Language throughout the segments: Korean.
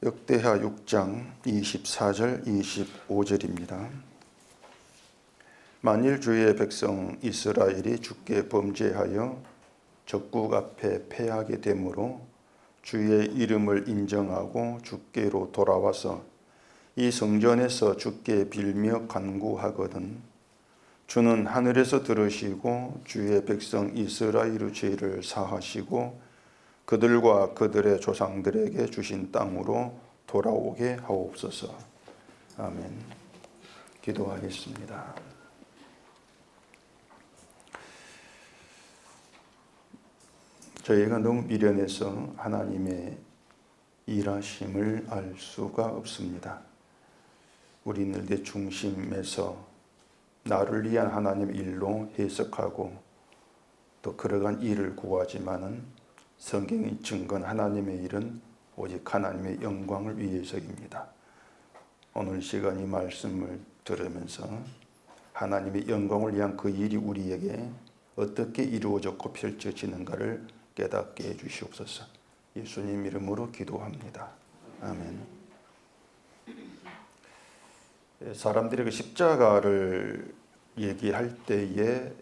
역대하 6장 24절 25절입니다. 만일 주의 백성 이스라엘이 주께 범죄하여 적국 앞에 패하게 되므로 주의 이름을 인정하고 주께로 돌아와서 이 성전에서 주께 빌며 간구하거든 주는 하늘에서 들으시고 주의 백성 이스라엘의 죄를 사하시고 그들과 그들의 조상들에게 주신 땅으로 돌아오게 하옵소서. 아멘. 기도하겠습니다. 저희가 너무 미련해서 하나님의 일하심을 알 수가 없습니다. 우리는 내 중심에서 나를 위한 하나님의 일로 해석하고 또 걸어간 일을 구하지만은 성경이 증거한 하나님의 일은 오직 하나님의 영광을 위해서입니다. 오늘 시간 이 말씀을 들으면서 하나님의 영광을 위한 그 일이 우리에게 어떻게 이루어졌고 펼쳐지는가를 깨닫게 해주시옵소서. 예수님 이름으로 기도합니다. 아멘. 사람들이 그 십자가를 얘기할 때에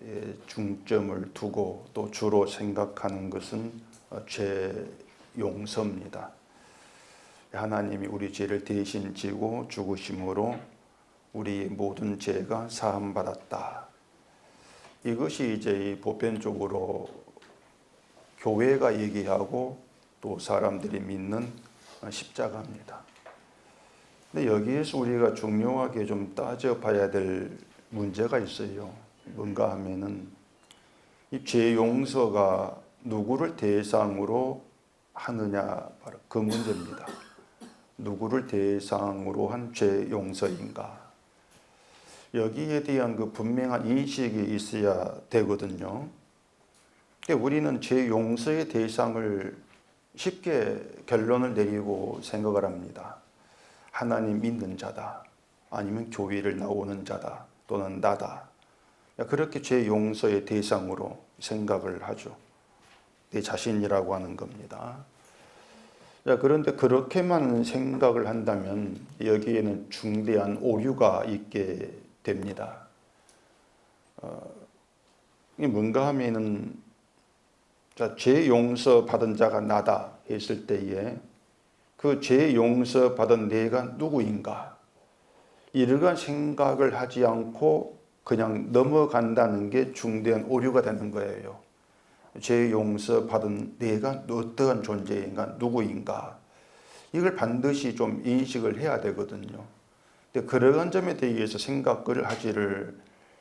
중점을 두고 또 주로 생각하는 것은 죄 용서입니다. 하나님이 우리 죄를 대신 지고 죽으심으로 우리 모든 죄가 사함받았다. 이것이 이제 보편적으로 교회가 얘기하고 또 사람들이 믿는 십자가입니다. 근데 여기에서 우리가 중요하게 좀 따져봐야 될 문제가 있어요. 뭔가 하면은 이 죄 용서가 누구를 대상으로 하느냐, 바로 그 문제입니다. 누구를 대상으로 한 죄 용서인가? 여기에 대한 그 분명한 인식이 있어야 되거든요. 우리는 죄 용서의 대상을 쉽게 결론을 내리고 생각을 합니다. 하나님 믿는 자다, 아니면 교회를 나오는 자다, 또는 나다. 그렇게 죄 용서의 대상으로 생각을 하죠. 내 자신이라고 하는 겁니다. 그런데 그렇게만 생각을 한다면 여기에는 중대한 오류가 있게 됩니다. 이게 뭔가 하면은 죄 용서 받은 자가 나다 했을 때에 그 죄 용서 받은 내가 누구인가? 이러한 생각을 하지 않고 그냥 넘어간다는 게 중대한 오류가 되는 거예요. 죄 용서 받은 내가 어떠한 존재인가, 누구인가, 이걸 반드시 좀 인식을 해야 되거든요. 근데 그러한 점에 대해서 생각을 하지를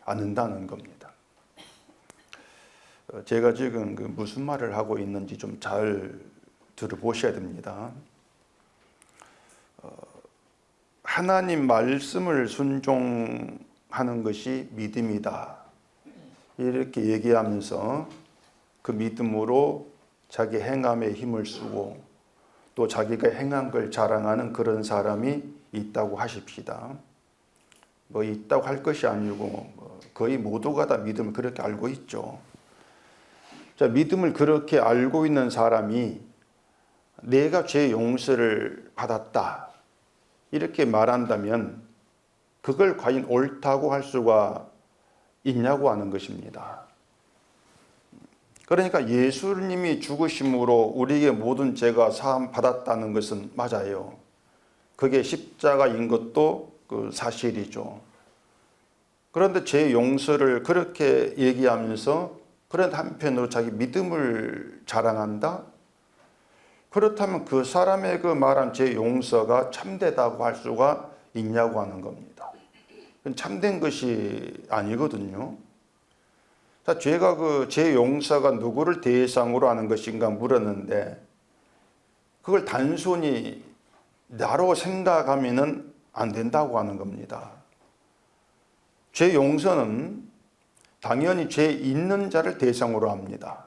않는다는 겁니다. 제가 지금 무슨 말을 하고 있는지 좀 잘 들어보셔야 됩니다. 하나님 말씀을 순종하는 것이 믿음이다, 이렇게 얘기하면서 그 믿음으로 자기 행함에 힘을 쓰고 또 자기가 행한 걸 자랑하는 그런 사람이 있다고 하십시다. 뭐 있다고 할 것이 아니고 거의 모두가 다 믿음을 그렇게 알고 있죠. 자, 믿음을 그렇게 알고 있는 사람이 내가 죄 용서를 받았다 이렇게 말한다면 그걸 과연 옳다고 할 수가 있냐고 하는 것입니다. 그러니까 예수님이 죽으심으로 우리에게 모든 죄가 사함 받았다는 것은 맞아요. 그게 십자가인 것도 그 사실이죠. 그런데 죄 용서를 그렇게 얘기하면서 그런 한편으로 자기 믿음을 자랑한다? 그렇다면 그 사람의 그 말한 죄 용서가 참되다고 할 수가 있냐고 하는 겁니다. 참된 것이 아니거든요. 자, 죄가 그 죄 용서가 누구를 대상으로 하는 것인가 물었는데 그걸 단순히 나로 생각하면은 안 된다고 하는 겁니다. 죄 용서는 당연히 죄 있는 자를 대상으로 합니다.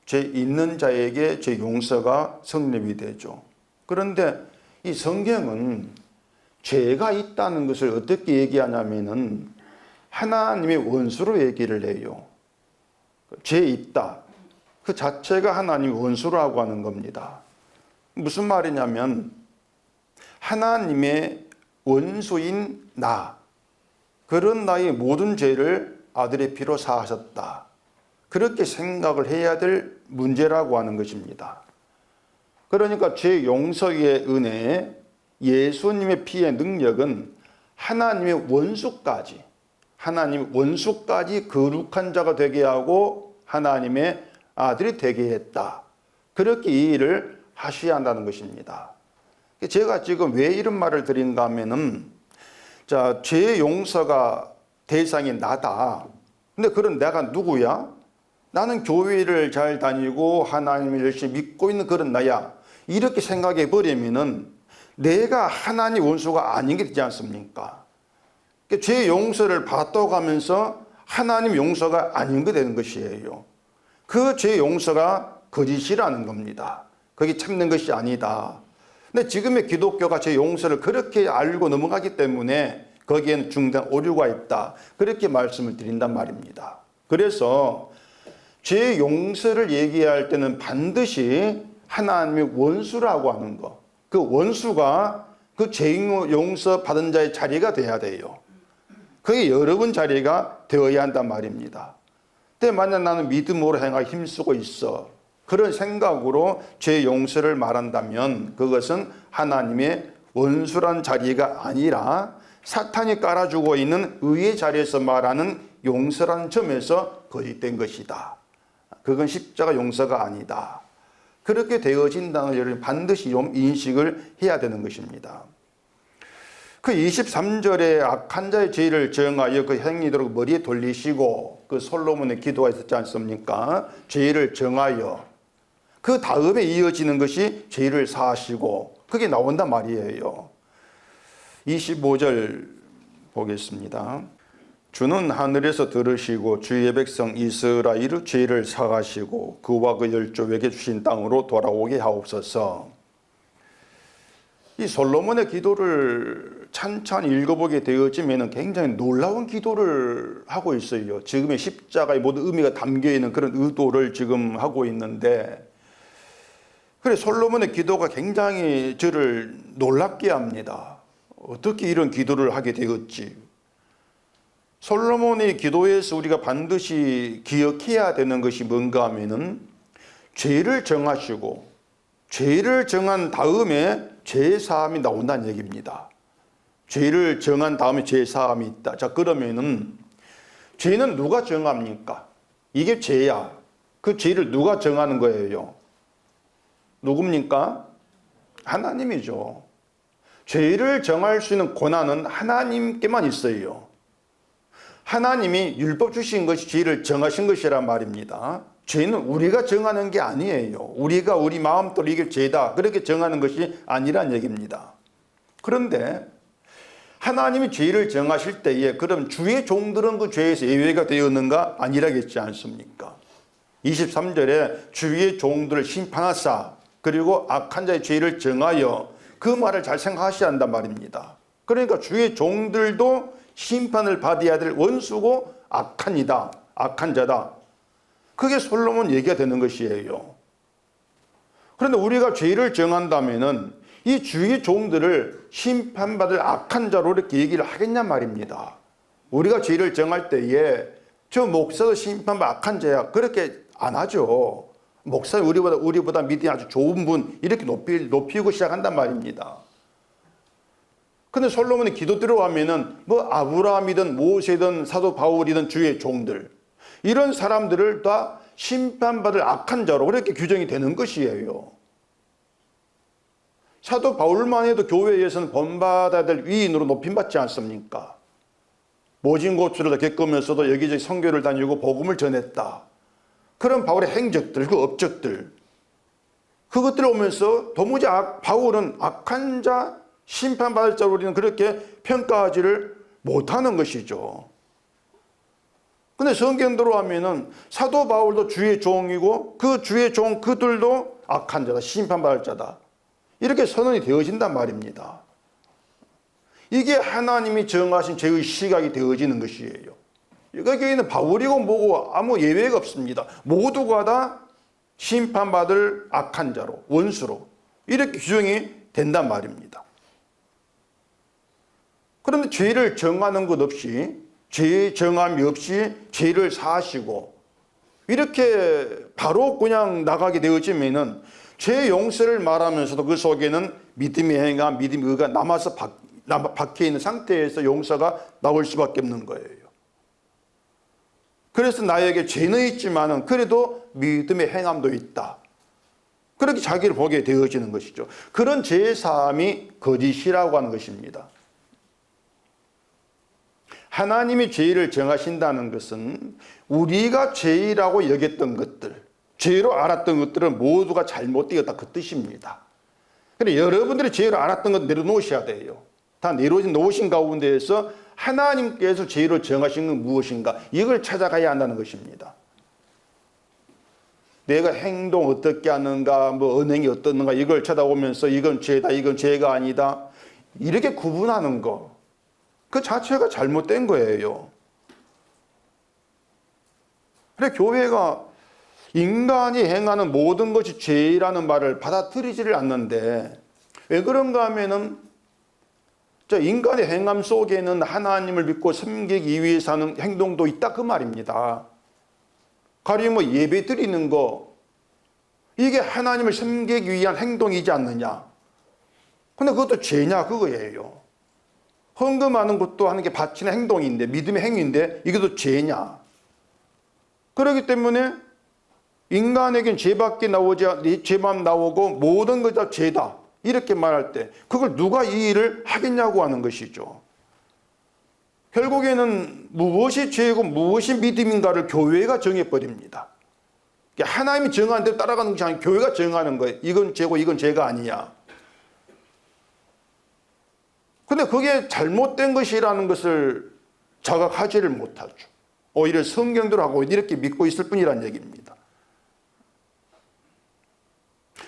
죄 있는 자에게 죄 용서가 성립이 되죠. 그런데 이 성경은 죄가 있다는 것을 어떻게 얘기하냐면은 하나님의 원수로 얘기를 해요. 죄 있다, 그 자체가 하나님의 원수라고 하는 겁니다. 무슨 말이냐면 하나님의 원수인 나, 그런 나의 모든 죄를 아들의 피로 사하셨다. 그렇게 생각을 해야 될 문제라고 하는 것입니다. 그러니까 죄 용서의 은혜, 예수님의 피의 능력은 하나님의 원수까지 거룩한 자가 되게 하고 하나님의 아들이 되게 했다. 그렇게 이해를 하셔야 한다는 것입니다. 제가 지금 왜 이런 말을 드린가 하면은, 자, 죄 용서가 대상이 나다. 근데 그런 내가 누구야? 나는 교회를 잘 다니고 하나님을 열심히 믿고 있는 그런 나야. 이렇게 생각해 버리면은 내가 하나님 원수가 아닌 게 되지 않습니까? 죄 용서를 받았다고 하면서 하나님 용서가 아닌 게 되는 것이에요. 그 죄 용서가 거짓이라는 겁니다. 그게 참는 것이 아니다. 근데 지금의 기독교가 죄 용서를 그렇게 알고 넘어가기 때문에 거기에는 중대한 오류가 있다. 그렇게 말씀을 드린단 말입니다. 그래서 죄 용서를 얘기할 때는 반드시 하나님의 원수라고 하는 것, 그 원수가 그 죄 용서 받은 자의 자리가 돼야 돼요. 그게 여러분 자리가 되어야 한단 말입니다. 근데 만약 나는 믿음으로 행하기 힘쓰고 있어, 그런 생각으로 죄 용서를 말한다면 그것은 하나님의 원수란 자리가 아니라 사탄이 깔아주고 있는 의의 자리에서 말하는 용서라는 점에서 거짓된 것이다. 그건 십자가 용서가 아니다. 그렇게 되어진다는 걸 여러분 반드시 좀 인식을 해야 되는 것입니다. 그 23절에 악한 자의 죄를 정하여 그 행위대로 머리에 돌리시고, 그 솔로몬의 기도가 있었지 않습니까? 죄를 정하여 그 다음에 이어지는 것이 죄를 사하시고, 그게 나온단 말이에요. 25절 보겠습니다. 주는 하늘에서 들으시고 주의 백성 이스라엘의 죄를 사하시고 그와 그 열조에게 주신 땅으로 돌아오게 하옵소서. 이 솔로몬의 기도를 찬찬히 읽어보게 되어지면 굉장히 놀라운 기도를 하고 있어요. 지금의 십자가의 모든 의미가 담겨있는 그런 의도를 지금 하고 있는데, 그래 솔로몬의 기도가 굉장히 저를 놀랍게 합니다. 어떻게 이런 기도를 하게 되었지? 솔로몬의 기도에서 우리가 반드시 기억해야 되는 것이 뭔가 하면은, 죄를 정하시고 죄를 정한 다음에 죄사함이 나온다는 얘기입니다. 죄를 정한 다음에 죄사함이 있다. 자, 그러면은 죄는 누가 정합니까? 이게 죄야. 그 죄를 누가 정하는 거예요? 누굽니까? 하나님이죠. 죄를 정할 수 있는 권한은 하나님께만 있어요. 하나님이 율법 주신 것이 죄를 정하신 것이란 말입니다. 죄는 우리가 정하는 게 아니에요. 우리가 우리 마음대로 이게 죄다 그렇게 정하는 것이 아니란 얘기입니다. 그런데 하나님이 죄를 정하실 때에 그럼 주의 종들은 그 죄에서 예외가 되었는가? 아니라겠지 않습니까? 23절에 주의 종들을 심판하사 그리고 악한 자의 죄를 정하여, 그 말을 잘 생각하셔야 한단 말입니다. 그러니까 주의 종들도 심판을 받아야 될 원수고 악한이다, 악한 자다. 그게 솔로몬 얘기가 되는 것이에요. 그런데 우리가 죄를 정한다면은 이 주의 종들을 심판받을 악한 자로 이렇게 얘기를 하겠냐 말입니다. 우리가 죄를 정할 때에 저 목사도 심판받을 악한 자야 그렇게 안 하죠. 목사는 우리보다 믿음이 아주 좋은 분 이렇게 높이고 시작한단 말입니다. 근데 솔로몬의 기도 들어가면은 뭐 아브라함이든 모세든 사도 바울이든 주의 종들, 이런 사람들을 다 심판받을 악한 자로 그렇게 규정이 되는 것이에요. 사도 바울만 해도 교회에서는 본받아야 될 위인으로 높임받지 않습니까? 모진 고초를 겪으면서도 여기저기 선교를 다니고 복음을 전했다. 그런 바울의 행적들, 그 업적들, 그것들을 오면서 도무지 바울은 악한 자, 심판받을 자로 우리는 그렇게 평가하지를 못하는 것이죠. 근데 성경대로 하면은 사도 바울도 주의 종이고 그 주의 종 그들도 악한 자다, 심판받을 자다, 이렇게 선언이 되어진단 말입니다. 이게 하나님이 정하신 죄의 시각이 되어지는 것이에요. 여기에는 바울이고 뭐고 아무 예외가 없습니다. 모두가 다 심판받을 악한 자로, 원수로 이렇게 규정이 된단 말입니다. 그런데 죄를 정하는 것 없이, 죄 정함이 없이 죄를 사하시고 이렇게 바로 그냥 나가게 되어지면은 죄 용서를 말하면서도 그 속에는 믿음의 행함, 믿음의 의가 남아서 박혀 있는 상태에서 용서가 나올 수밖에 없는 거예요. 그래서 나에게 죄는 있지만은 그래도 믿음의 행함도 있다. 그렇게 자기를 보게 되어지는 것이죠. 그런 죄 사함이 거짓이라고 하는 것입니다. 하나님이 죄를 정하신다는 것은 우리가 죄라고 여겼던 것들, 죄로 알았던 것들은 모두가 잘못되었다, 그 뜻입니다. 그런데 여러분들이 죄로 알았던 것 내려놓으셔야 돼요. 다 내려놓으신 가운데에서 하나님께서 죄로 정하신 건 무엇인가, 이걸 찾아가야 한다는 것입니다. 내가 행동 어떻게 하는가, 뭐 언행이 어떻는가, 이걸 찾아오면서 이건 죄다, 이건 죄가 아니다, 이렇게 구분하는 거, 그 자체가 잘못된 거예요. 그래, 교회가 인간이 행하는 모든 것이 죄라는 말을 받아들이지를 않는데, 왜 그런가 하면은 인간의 행함 속에는 하나님을 믿고 섬기기 위해서 하는 행동도 있다, 그 말입니다. 가령 뭐 예배 드리는 거, 이게 하나님을 섬기기 위한 행동이지 않느냐. 근데 그것도 죄냐, 그거예요. 헌금하는 것도 하는 게 바치는 행동인데, 믿음의 행위인데 이것도 죄냐. 그렇기 때문에 인간에겐 죄밖에 나오지, 죄만 나오고 모든 것 다 죄다, 이렇게 말할 때 그걸 누가 이 일을 하겠냐고 하는 것이죠. 결국에는 무엇이 죄고 무엇이 믿음인가를 교회가 정해버립니다. 하나님이 정하는 대로 따라가는 것이 아니라 교회가 정하는 거예요. 이건 죄고 이건 죄가 아니야. 근데 그게 잘못된 것이라는 것을 자각하지를 못하죠. 오히려 성경대로 하고 이렇게 믿고 있을 뿐이라는 얘기입니다.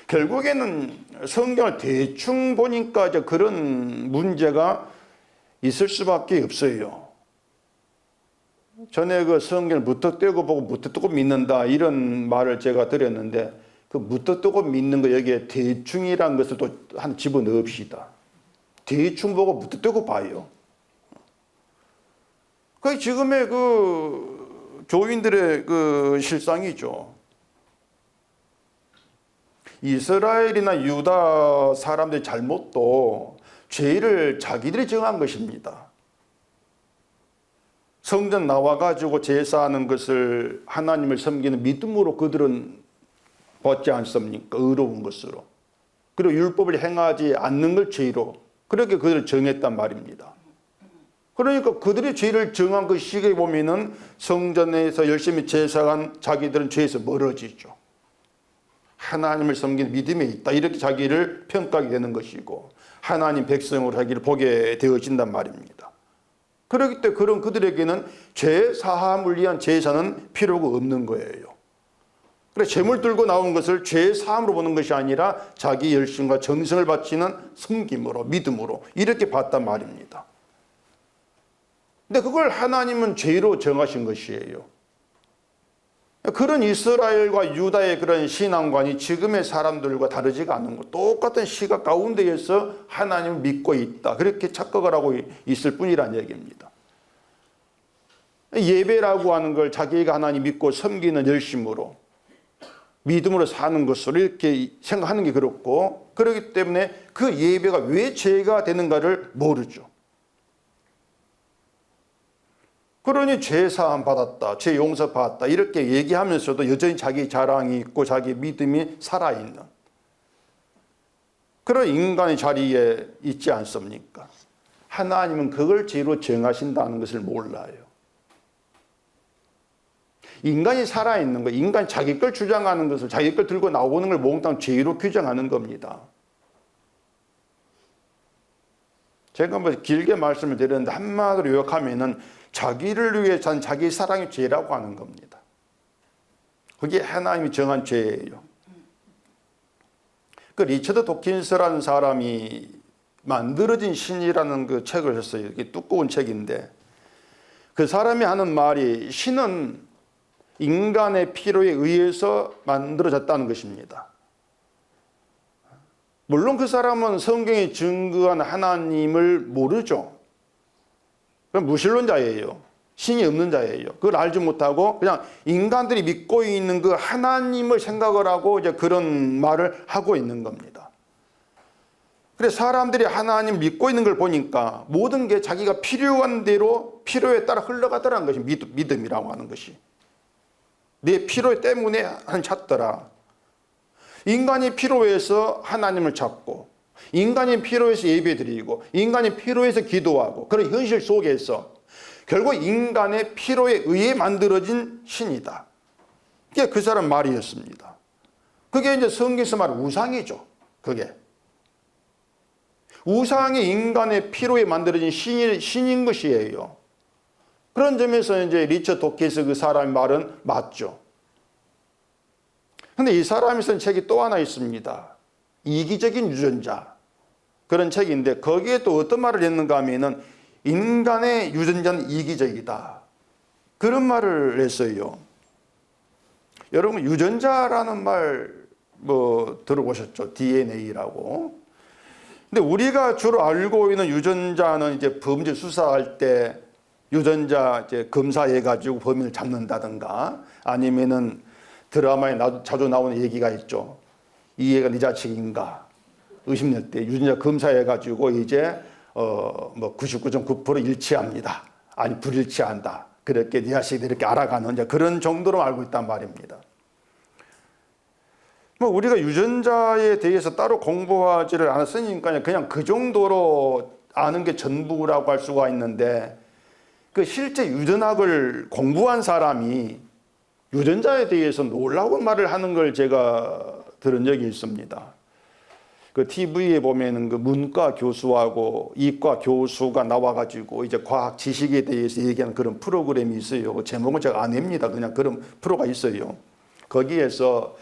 결국에는 성경을 대충 보니까 그런 문제가 있을 수밖에 없어요. 전에 그 성경을 무턱대고 보고 무턱대고 믿는다, 이런 말을 제가 드렸는데, 그 무턱대고 믿는 거 여기에 대충이라는 것을 또 하나 집어넣읍시다. 대충 보고 무턱대고 봐요. 그게 지금의 그 교인들의 그 실상이죠. 이스라엘이나 유다 사람들의 잘못도 죄를 자기들이 정한 것입니다. 성전 나와가지고 제사하는 것을 하나님을 섬기는 믿음으로 그들은 받지 않습니까? 의로운 것으로. 그리고 율법을 행하지 않는 걸 죄로, 그렇게 그들을 정했단 말입니다. 그러니까 그들이 죄를 정한 그 시기에 보면은 성전에서 열심히 제사한 자기들은 죄에서 멀어지죠. 하나님을 섬기는 믿음에 있다, 이렇게 자기를 평가하게 되는 것이고 하나님 백성으로 자기를 보게 되어진단 말입니다. 그렇기 때문에 그런 그들에게는 죄 사함을 위한 제사는 필요가 없는 거예요. 그래서 제물 들고 나온 것을 죄 사함으로 보는 것이 아니라 자기 열심과 정성을 바치는 섬김으로, 믿음으로 이렇게 봤단 말입니다. 근데 그걸 하나님은 죄로 정하신 것이에요. 그런 이스라엘과 유다의 그런 신앙관이 지금의 사람들과 다르지가 않은 것, 똑같은 시각 가운데에서 하나님을 믿고 있다, 그렇게 착각을 하고 있을 뿐이라는 얘기입니다. 예배라고 하는 걸 자기가 하나님 믿고 섬기는 열심으로, 믿음으로 사는 것으로 이렇게 생각하는 게 그렇고, 그렇기 때문에 그 예배가 왜 죄가 되는가를 모르죠. 그러니 죄 사함 받았다, 죄 용서 받았다, 이렇게 얘기하면서도 여전히 자기 자랑이 있고 자기 믿음이 살아있는 그런 인간의 자리에 있지 않습니까? 하나님은 그걸 죄로 정하신다는 것을 몰라요. 인간이 살아있는 거, 인간이 자기 걸 주장하는 것을, 자기 걸 들고 나오는 걸 몽땅 죄로 규정하는 겁니다. 제가 뭐 길게 말씀을 드렸는데 한마디로 요약하면은 자기를 위해 산 자기 사랑이 죄라고 하는 겁니다. 그게 하나님이 정한 죄예요. 그 리처드 도킨스라는 사람이 만들어진 신이라는 그 책을 썼어요. 이게 두꺼운 책인데, 그 사람이 하는 말이 신은 인간의 필요에 의해서 만들어졌다는 것입니다. 물론 그 사람은 성경에 증거한 하나님을 모르죠. 그럼 무신론자예요. 신이 없는 자예요. 그걸 알지 못하고 그냥 인간들이 믿고 있는 그 하나님을 생각을 하고 이제 그런 말을 하고 있는 겁니다. 그래서 사람들이 하나님 믿고 있는 걸 보니까 모든 게 자기가 필요한 대로 필요에 따라 흘러가더라는 것이 믿음이라고 하는 것이. 내 필요 때문에 하나님 찾더라. 인간이 필요해서 하나님을 찾고, 인간이 필요해서 예배드리고, 인간이 필요해서 기도하고, 그런 현실 속에서 결국 인간의 필요에 의해 만들어진 신이다. 그게 그 사람 말이었습니다. 그게 이제 성경에서 말하는 우상이죠. 그게. 우상이 인간의 필요에 만들어진 신인 것이에요. 그런 점에서 이제 리처드 도키스 그 사람의 말은 맞죠. 근데 이 사람이 쓴 책이 또 하나 있습니다. 이기적인 유전자. 그런 책인데 거기에 또 어떤 말을 했는가 하면은 인간의 유전자는 이기적이다. 그런 말을 했어요. 여러분 유전자라는 말 뭐 들어보셨죠? DNA라고. 근데 우리가 주로 알고 있는 유전자는 이제 범죄 수사할 때 유전자 이제 검사해 가지고 범인을 잡는다든가 아니면은 드라마에 자주 나오는 얘기가 있죠. 이 애가 네 자식인가 의심될 때 유전자 검사해 가지고 이제 뭐 99.9% 일치합니다. 아니 불일치한다. 그렇게 네 자식이 이렇게 알아가는 이제 그런 정도로 알고 있단 말입니다. 뭐 우리가 유전자에 대해서 따로 공부하지를 않았으니까 그냥 그 정도로 아는 게 전부라고 할 수가 있는데 그 실제 유전학을 공부한 사람이 유전자에 대해서 놀라운 말을 하는 걸 제가 들은 적이 있습니다. 그 TV에 보면은 그 문과 교수하고 이과 교수가 나와가지고 이제 과학 지식에 대해서 얘기하는 그런 프로그램이 있어요. 그 제목은 제가 안 냅니다. 그냥 그런 프로가 있어요. 거기에서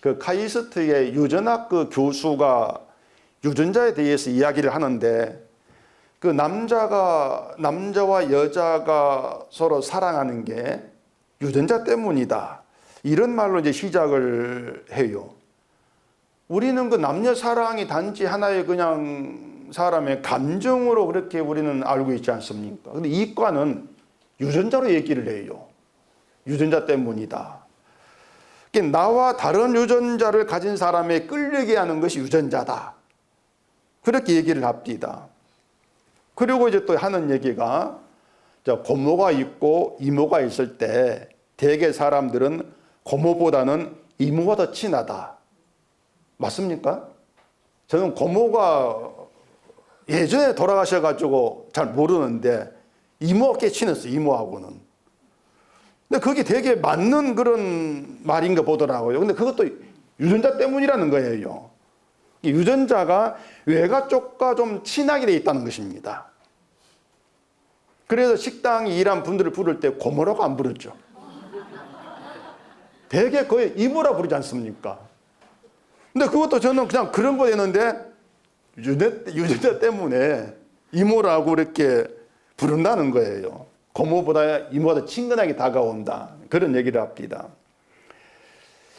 그 카이스트의 유전학 그 교수가 유전자에 대해서 이야기를 하는데 그 남자와 여자가 서로 사랑하는 게 유전자 때문이다. 이런 말로 이제 시작을 해요. 우리는 그 남녀 사랑이 단지 하나의 그냥 사람의 감정으로 그렇게 우리는 알고 있지 않습니까? 근데 이과는 유전자로 얘기를 해요. 유전자 때문이다. 나와 다른 유전자를 가진 사람에 끌리게 하는 것이 유전자다. 그렇게 얘기를 합니다. 그리고 이제 또 하는 얘기가 고모가 있고 이모가 있을 때 대개 사람들은 고모보다는 이모가 더 친하다. 맞습니까? 저는 고모가 예전에 돌아가셔가지고 잘 모르는데 이모가 꽤 친했어요. 이모하고는. 근데 그게 되게 맞는 그런 말인가 보더라고요. 근데 그것도 유전자 때문이라는 거예요. 유전자가 외가 쪽과 좀 친하게 돼 있다는 것입니다. 그래서 식당에 일한 분들을 부를 때 고모라고 안 부르죠. 되게 거의 이모라 부르지 않습니까? 근데 그것도 저는 그냥 그런 거 되는데 유전자 때문에 이모라고 이렇게 부른다는 거예요. 고모보다 이모가 더 친근하게 다가온다. 그런 얘기를 합니다.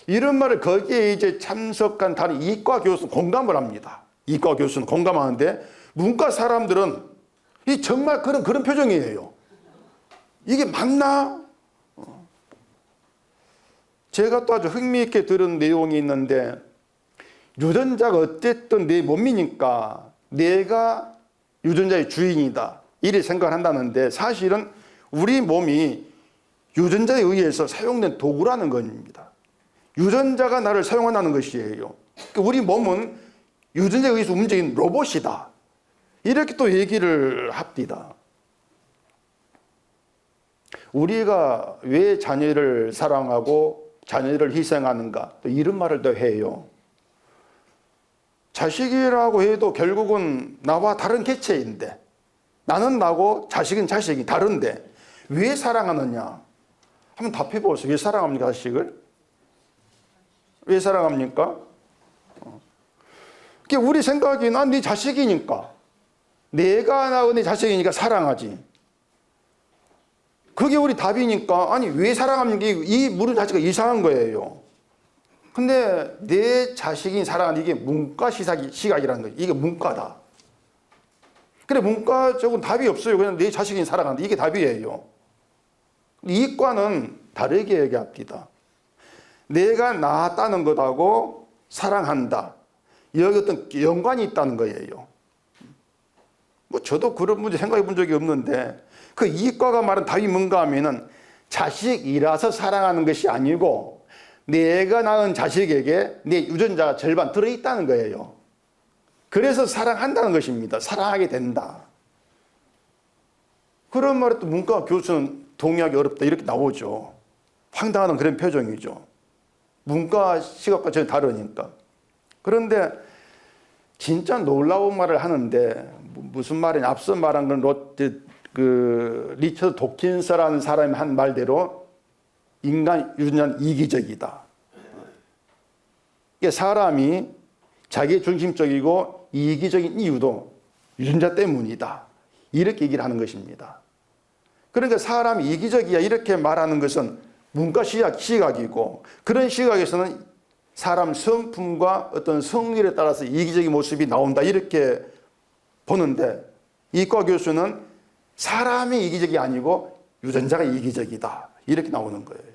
이런 말을 거기에 이제 참석한 다른 이과 교수는 공감을 합니다. 이과 교수는 공감하는데 문과 사람들은 이 정말 그런 표정이에요. 이게 맞나? 제가 또 아주 흥미있게 들은 내용이 있는데 유전자가 어쨌든 내 몸이니까 내가 유전자의 주인이다. 이렇게 생각을 한다는데 사실은 우리 몸이 유전자에 의해서 사용된 도구라는 겁니다. 유전자가 나를 사용한다는 것이에요. 우리 몸은 유전자에 의해서 움직이는 로봇이다. 이렇게 또 얘기를 합니다. 우리가 왜 자녀를 사랑하고 자녀를 희생하는가? 또 이런 말을 또 해요. 자식이라고 해도 결국은 나와 다른 개체인데 나는 나고 자식은 자식이 다른데 왜 사랑하느냐? 한번 답해 보세요. 왜 사랑합니까, 자식을? 왜 사랑합니까? 우리 생각이 난 네 자식이니까 내가 낳은 네 자식이니까 사랑하지. 그게 우리 답이니까 아니 왜 사랑합니까? 이 물음 자체가 이상한 거예요. 근데 내 자식이 사랑하는 이게 문과 시각이라는 거예요. 이게 문과다. 그래, 문과적으로는 답이 없어요. 그냥 내 자식이 살아간다. 이게 답이에요. 이과는 다르게 얘기합니다. 내가 낳았다는 것하고 사랑한다. 여기 어떤 연관이 있다는 거예요. 뭐 저도 그런 문제 생각해 본 적이 없는데, 그 이과가 말하는 답이 뭔가 하면은 자식이라서 사랑하는 것이 아니고 내가 낳은 자식에게 내 유전자가 절반 들어있다는 거예요. 그래서 사랑한다는 것입니다. 사랑하게 된다. 그런 말에 또 문과 교수는 동의하기 어렵다 이렇게 나오죠. 황당한 그런 표정이죠. 문과 시각과 전혀 다르니까. 그런데 진짜 놀라운 말을 하는데, 무슨 말이냐, 앞서 말한 건 리처드 도킨스라는 사람이 한 말대로 인간 유전자는 이기적이다. 사람이 자기 중심적이고 이기적인 이유도 유전자 때문이다. 이렇게 얘기를 하는 것입니다. 그러니까 사람이 이기적이야 이렇게 말하는 것은 문과 시각이고, 그런 시각에서는 사람 성품과 어떤 성질에 따라서 이기적인 모습이 나온다 이렇게 보는데, 이과 교수는 사람이 이기적이 아니고 유전자가 이기적이다 이렇게 나오는 거예요.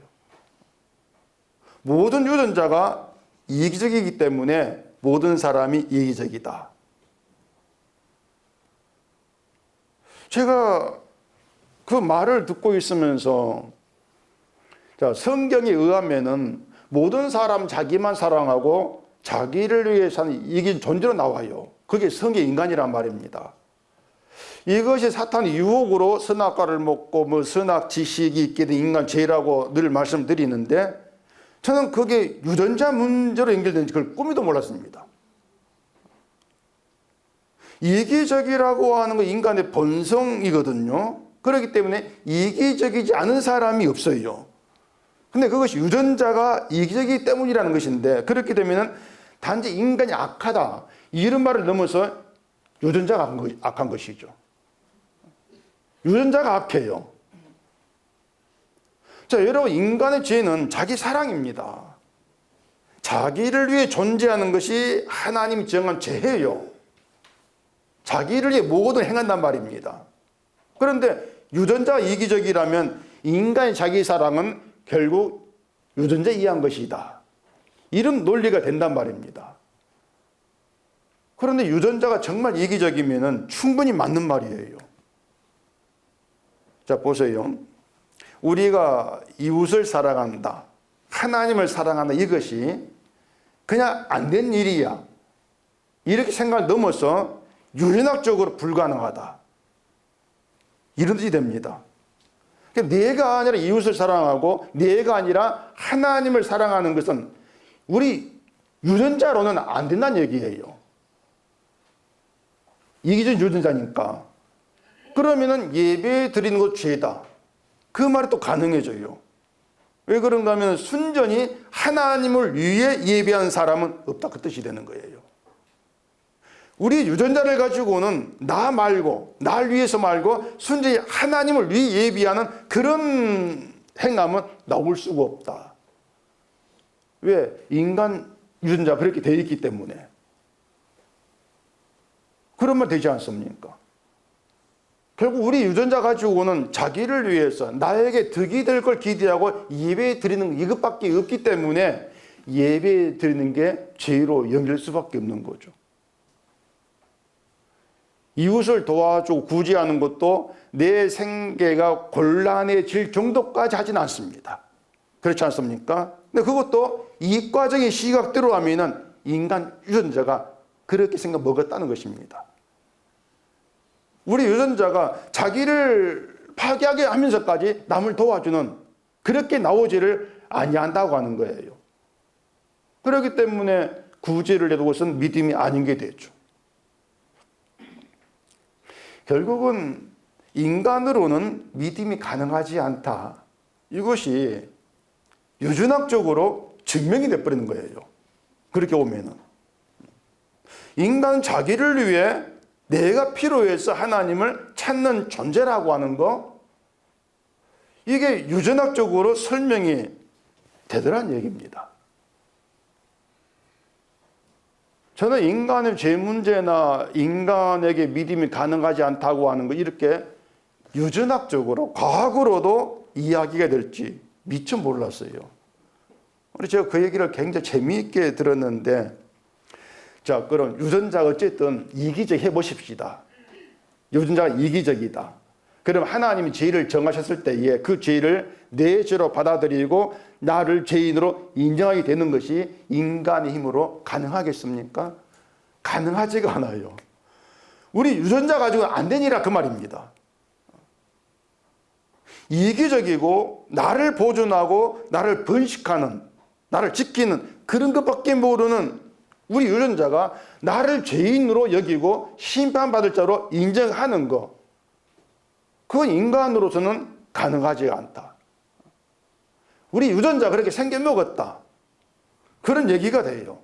모든 유전자가 이기적이기 때문에 모든 사람이 이기적이다. 제가 그 말을 듣고 있으면서, 자, 성경에 의하면은 모든 사람 자기만 사랑하고 자기를 위해 사는 이게 존재로 나와요. 그게 성의 인간이란 말입니다. 이것이 사탄의 유혹으로 선악과를 먹고 뭐 선악 지식이 있게 된 인간 죄라고 늘 말씀드리는데, 저는 그게 유전자 문제로 연결되는지 그걸 꿈에도 몰랐습니다. 이기적이라고 하는 건 인간의 본성이거든요. 그렇기 때문에 이기적이지 않은 사람이 없어요. 근데 그것이 유전자가 이기적이기 때문이라는 것인데, 그렇게 되면 단지 인간이 악하다 이런 말을 넘어서 유전자가 악한 것이죠. 유전자가 악해요. 자, 여러분, 인간의 죄는 자기 사랑입니다. 자기를 위해 존재하는 것이 하나님이 정한 죄예요. 자기를 위해 모든 행한단 말입니다. 그런데 유전자가 이기적이라면 인간의 자기 사랑은 결국 유전자에 의한 것이다. 이런 논리가 된단 말입니다. 그런데 유전자가 정말 이기적이면 충분히 맞는 말이에요. 자, 보세요. 우리가 이웃을 사랑한다, 하나님을 사랑한다, 이것이 그냥 안 된 일이야 이렇게 생각을 넘어서 유전학적으로 불가능하다 이런 뜻이 됩니다. 내가 아니라 이웃을 사랑하고 내가 아니라 하나님을 사랑하는 것은 우리 유전자로는 안 된다는 얘기예요. 이기적인 유전자니까. 그러면은 예배 드리는 것 죄다, 그 말이 또 가능해져요. 왜 그런가 하면 순전히 하나님을 위해 예배한 사람은 없다, 그 뜻이 되는 거예요. 우리 유전자를 가지고는 나 말고, 날 위해서 말고 순전히 하나님을 위해 예배하는 그런 행함은 나올 수가 없다. 왜? 인간 유전자가 그렇게 되어 있기 때문에. 그러면 되지 않습니까? 결국 우리 유전자 가지고는 자기를 위해서 나에게 득이 될 걸 기대하고 예배 드리는 이것밖에 없기 때문에 예배 드리는 게 죄로 연결될 수밖에 없는 거죠. 이웃을 도와주고 구제하는 것도 내 생계가 곤란해질 정도까지 하진 않습니다. 그렇지 않습니까? 근데 그것도 이과적인 시각대로 하면은 인간 유전자가 그렇게 생각 먹었다는 것입니다. 우리 유전자가 자기를 파괴하게 하면서까지 남을 도와주는, 그렇게 나오지를 아니한다고 하는 거예요. 그렇기 때문에 구제를 해도 그것은 믿음이 아닌 게 되죠. 결국은 인간으로는 믿음이 가능하지 않다, 이것이 유전학적으로 증명이 돼버리는 거예요. 그렇게 오면은 인간은 자기를 위해 내가 필요해서 하나님을 찾는 존재라고 하는 거, 이게 유전학적으로 설명이 되더란 얘기입니다. 저는 인간의 죄 문제나 인간에게 믿음이 가능하지 않다고 하는 거 이렇게 유전학적으로 과학으로도 이야기가 될지 미처 몰랐어요. 그래서 제가 그 얘기를 굉장히 재미있게 들었는데, 자, 그럼 유전자가 어쨌든 이기적 해보십시다. 유전자가 이기적이다. 그럼 하나님이 죄를 정하셨을 때에 그 죄를 내 죄로 받아들이고 나를 죄인으로 인정하게 되는 것이 인간의 힘으로 가능하겠습니까? 가능하지가 않아요. 우리 유전자 가지고는 안 되니라 그 말입니다. 이기적이고 나를 보존하고 나를 번식하는, 나를 지키는 그런 것밖에 모르는 우리 유전자가 나를 죄인으로 여기고 심판받을 자로 인정하는 것, 그건 인간으로서는 가능하지 않다. 우리 유전자 그렇게 생겨 먹었다, 그런 얘기가 돼요.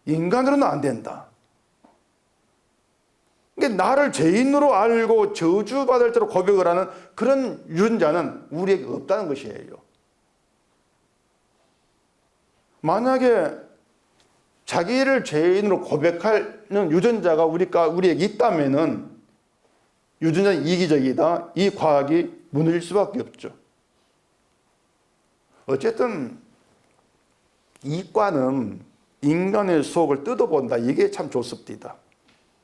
인간으로는 안 된다. 그러니까 나를 죄인으로 알고 저주받을 자로 고백을 하는 그런 유전자는 우리에게 없다는 것이에요. 만약에 자기를 죄인으로 고백하는 유전자가 우리에게 있다면은 유전자는 이기적이다, 이 과학이 무너질 수밖에 없죠. 어쨌든 이과는 인간의 속을 뜯어본다, 이게 참 좋습니다.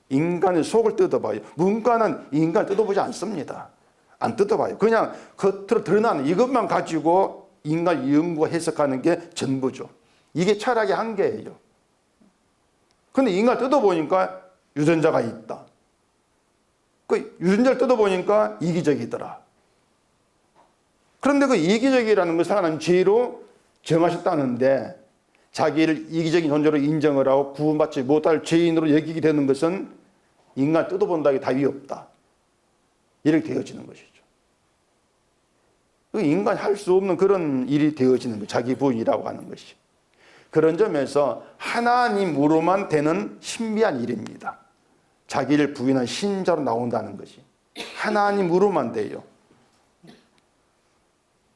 인간의 속을 뜯어봐요. 문과는 인간을 뜯어보지 않습니다. 안 뜯어봐요. 그냥 겉으로 드러나는 이것만 가지고 인간 연구 해석하는 게 전부죠. 이게 철학의 한계예요. 근데 인간을 뜯어보니까 유전자가 있다. 그 유전자를 뜯어보니까 이기적이더라. 그런데 그 이기적이라는 것을 하나님 죄로 정하셨다는데, 자기를 이기적인 존재로 인정을 하고 구원받지 못할 죄인으로 여기게 되는 것은 인간을 뜯어본다기 답이 없다, 이렇게 되어지는 것이죠. 인간이 할 수 없는 그런 일이 되어지는 거예요. 자기 부인이라고 하는 것이. 그런 점에서 하나님으로만 되는 신비한 일입니다. 자기를 부인한 신자로 나온다는 것이 하나님으로만 돼요.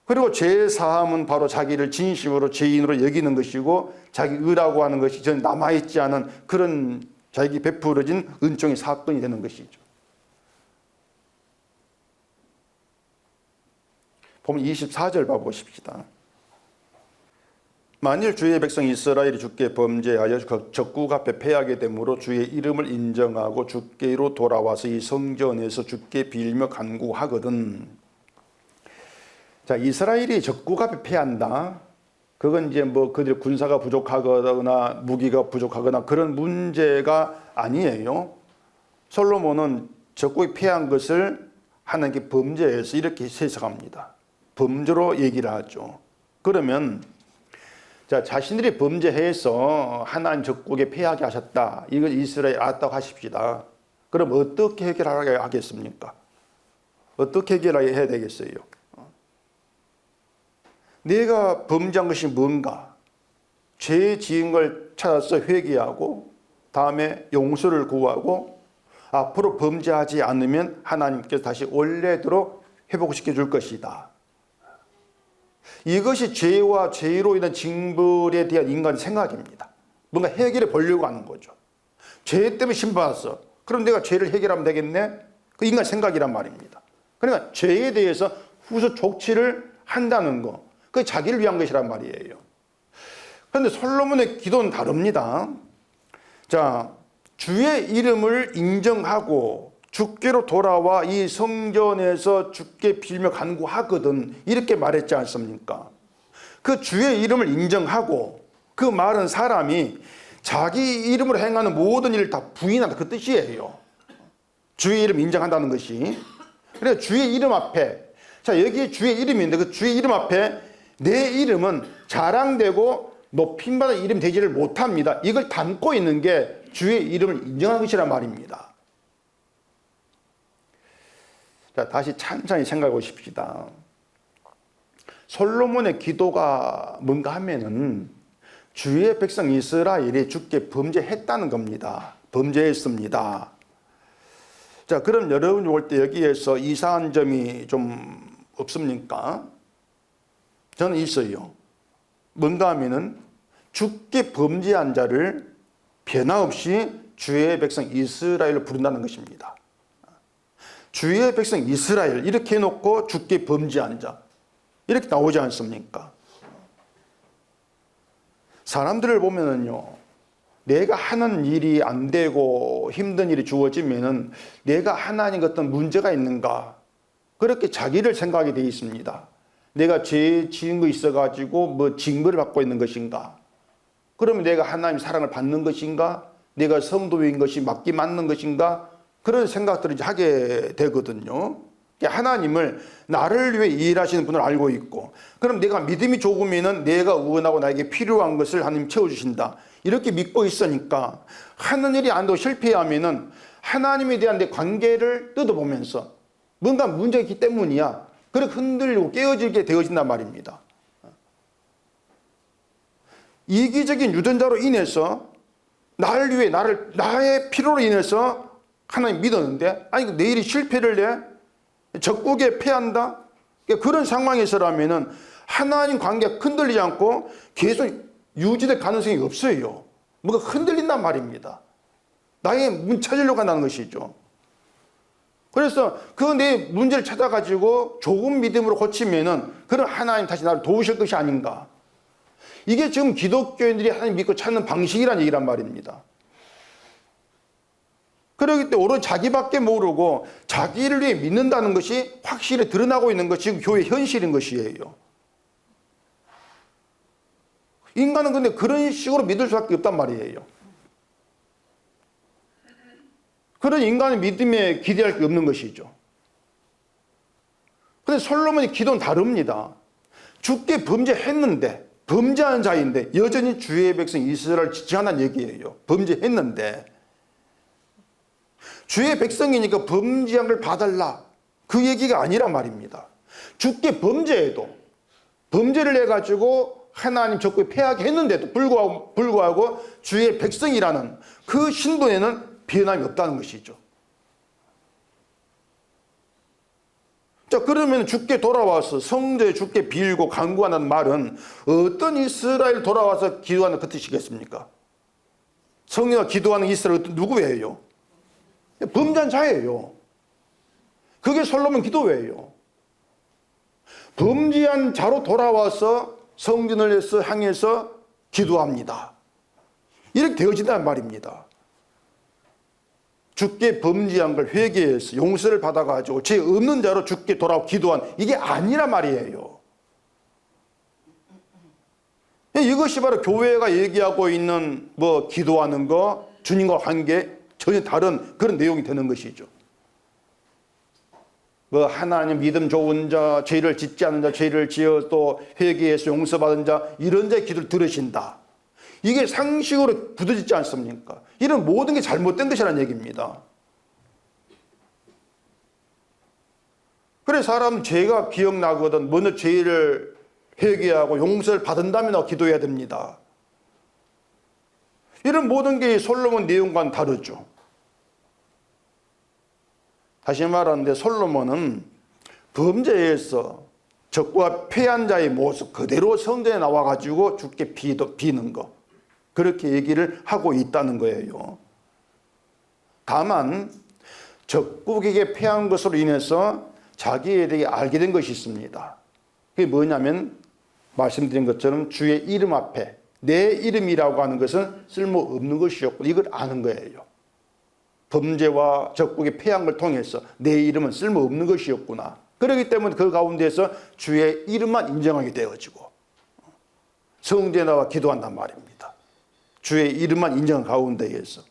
그리고 죄 사함은 바로 자기를 진심으로 죄인으로 여기는 것이고, 자기 의라고 하는 것이 전 남아있지 않은 그런 자기 베풀어진 은총의 사건이 되는 것이죠. 보면 24절 봐보십시다. 만일 주의 백성 이스라엘이 주께 범죄하여 적국 앞에 패하게 되므로 주의 이름을 인정하고 주께로 돌아와서 이 성전에서 주께 빌며 간구하거든. 자, 이스라엘이 적국 앞에 패한다. 그건 이제 뭐 그들 군사가 부족하거나 무기가 부족하거나 그런 문제가 아니에요. 솔로몬은 적국이 패한 것을 하나님께 범죄해서 이렇게 해석합니다. 범죄로 얘기를 하죠. 그러면 자, 자신들이 범죄해서 하나님 적국에 패하게 하셨다, 이걸 이스라엘 알았다고 하십시다. 그럼 어떻게 해결하겠습니까? 어떻게 해결해야 되겠어요? 내가 범죄한 것이 뭔가, 죄 지은 걸 찾아서 회개하고 다음에 용서를 구하고 앞으로 범죄하지 않으면 하나님께서 다시 원래대로 회복시켜 줄 것이다. 이것이 죄와 죄로 인한 징벌에 대한 인간의 생각입니다. 뭔가 해결해 보려고 하는 거죠. 죄 때문에 심판받았어. 그럼 내가 죄를 해결하면 되겠네? 그 인간 생각이란 말입니다. 그러니까 죄에 대해서 후속 조치를 한다는 거, 그게 자기를 위한 것이란 말이에요. 그런데 솔로몬의 기도는 다릅니다. 자, 주의 이름을 인정하고 주께로 돌아와 이 성전에서 주께 빌며 간구하거든, 이렇게 말했지 않습니까? 그 주의 이름을 인정하고, 그 말은 사람이 자기 이름으로 행하는 모든 일을 다 부인한다, 그 뜻이에요. 주의 이름 인정한다는 것이. 그래서 주의 이름 앞에, 자, 여기에 주의 이름인데 그 주의 이름 앞에 내 이름은 자랑되고 높임받은 이름 되지를 못합니다. 이걸 담고 있는 게 주의 이름을 인정하는 것이란 말입니다. 자, 다시 찬찬히 생각해 보십시다. 솔로몬의 기도가 뭔가 하면은 주의 백성 이스라엘이 주께 범죄했다는 겁니다. 범죄했습니다. 자, 그럼 여러분이 볼 때 여기에서 이상한 점이 좀 없습니까? 저는 있어요. 뭔가 하면은 주께 범죄한 자를 변함없이 주의 백성 이스라엘을 부른다는 것입니다. 주의 백성 이스라엘 이렇게 해놓고 주께 범죄한 자 이렇게 나오지 않습니까? 사람들을 보면은요, 내가 하는 일이 안 되고 힘든 일이 주어지면은 내가 하나님 어떤 문제가 있는가 그렇게 자기를 생각하게 되어 있습니다. 내가 죄 지은 거 있어가지고 뭐 징벌을 받고 있는 것인가? 그러면 내가 하나님 사랑을 받는 것인가? 내가 성도인 것이 맞는 것인가? 그런 생각들을 이제 하게 되거든요. 하나님을 나를 위해 일하시는 분을 알고 있고, 그럼 내가 믿음이 조금이면 내가 의원하고 나에게 필요한 것을 하나님 채워주신다 이렇게 믿고 있으니까 하는 일이 안 되고 실패하면은 하나님에 대한 내 관계를 뜯어보면서 뭔가 문제가 있기 때문이야 그렇게 흔들리고 깨어지게 되어진단 말입니다. 이기적인 유전자로 인해서 나를 위해 나의 필요로 인해서 하나님 믿었는데 아니 내 일이 실패를 내 적국에 패한다 그런 상황에서라면은 하나님 관계가 흔들리지 않고 계속 유지될 가능성이 없어요. 뭔가 흔들린단 말입니다. 나의 문 찾으려고 한다는 것이죠. 그래서 그 내 문제를 찾아가지고 조금 믿음으로 고치면은 그런 하나님 다시 나를 도우실 것이 아닌가. 이게 지금 기독교인들이 하나님 믿고 찾는 방식이란 얘기란 말입니다. 그렇기 때문에 오로지 자기밖에 모르고 자기를 위해 믿는다는 것이 확실히 드러나고 있는 것이 지금 교회의 현실인 것이에요. 인간은 근데 그런 식으로 믿을 수밖에 없단 말이에요. 그런 인간의 믿음에 기대할 게 없는 것이죠. 근데 솔로몬의 기도는 다릅니다. 주께 범죄했는데, 범죄한 자인데 여전히 주의 백성 이스라엘을 지지한다는 얘기예요. 범죄했는데 주의 백성이니까 범죄한 걸 봐달라 그 얘기가 아니란 말입니다. 주께 범죄해도 범죄를 해가지고 하나님 적국에 패하게 했는데도 불구하고 주의 백성이라는 그 신분에는 변함이 없다는 것이죠. 자, 그러면 주께 돌아와서 성전에 주께 빌고 간구하는 말은 어떤 이스라엘 돌아와서 기도하는 그 뜻이겠습니까? 성령과 기도하는 이스라엘 누구예요? 범죄한 자예요. 그게 솔로몬 기도예요. 범죄한 자로 돌아와서 성전을 향해서 기도합니다. 이렇게 되어진다는 말입니다. 주께 범죄한 걸 회개해서 용서를 받아가지고 죄 없는 자로 주께 돌아와 기도한 이게 아니란 말이에요. 이것이 바로 교회가 얘기하고 있는 뭐 기도하는 거 주님과 관계 전혀 다른 그런 내용이 되는 것이죠. 뭐 하나님 믿음 좋은 자, 죄를 짓지 않는 자, 죄를 지어 또 회개해서 용서받은 자 이런 자의 기도를 들으신다. 이게 상식으로 굳어지지 않습니까? 이런 모든 게 잘못된 것이라는 얘기입니다. 그래 사람 죄가 기억나거든 먼저 죄를 회개하고 용서를 받은 다음에 나 기도해야 됩니다. 이런 모든 게 솔로몬 내용과는 다르죠. 다시 말하는데 솔로몬은 범죄에서 적과 패한 자의 모습 그대로 성전에 나와가지고 주께 비는 거 그렇게 얘기를 하고 있다는 거예요. 다만 적국에게 패한 것으로 인해서 자기에게 알게 된 것이 있습니다. 그게 뭐냐면 말씀드린 것처럼 주의 이름 앞에 내 이름이라고 하는 것은 쓸모없는 것이었고 이걸 아는 거예요. 범죄와 적국에 패한 걸 통해서 내 이름은 쓸모없는 것이었구나. 그렇기 때문에 그 가운데서 주의 이름만 인정하게 되어지고 성전에 나와 기도한단 말입니다. 주의 이름만 인정한 가운데에서.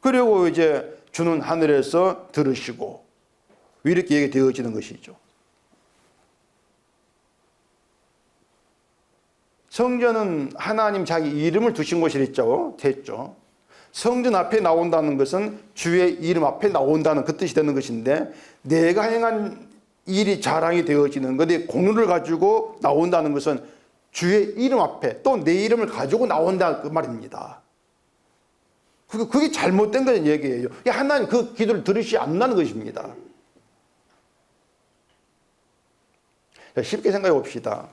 그리고 이제 주는 하늘에서 들으시고 이렇게 얘기되어지는 것이죠. 성전은 하나님 자기 이름을 두신 곳이랬죠. 됐죠. 성전 앞에 나온다는 것은 주의 이름 앞에 나온다는 그 뜻이 되는 것인데 내가 행한 일이 자랑이 되어지는 것, 내 공로를 가지고 나온다는 것은 주의 이름 앞에 또 내 이름을 가지고 나온다 그 말입니다. 그게 잘못된 거는 얘기예요. 하나님 그 기도를 들으시지 않는다는 것입니다. 쉽게 생각해 봅시다.